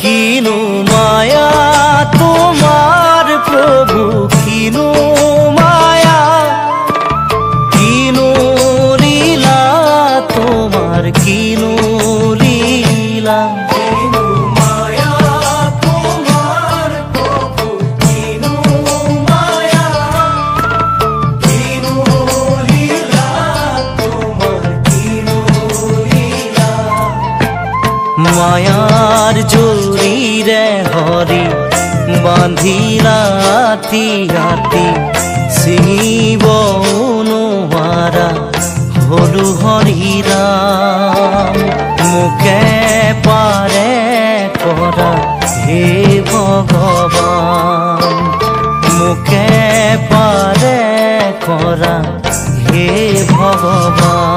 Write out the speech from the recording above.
কিনো মায়া তোমাৰ প্ৰভু, কিনো মায়া, কিনো লীলা তোমাৰ, কিনো লীলা। মায়াৰ জৰিৰে হৰি বাঁধিলা হাতি হাতি, ছিঙিব নোৱাৰা হলু হৰিৰাম। মোকে পাৰে কৰা হে ভগৱান, মোকে পাৰে কৰা হে ভগৱান।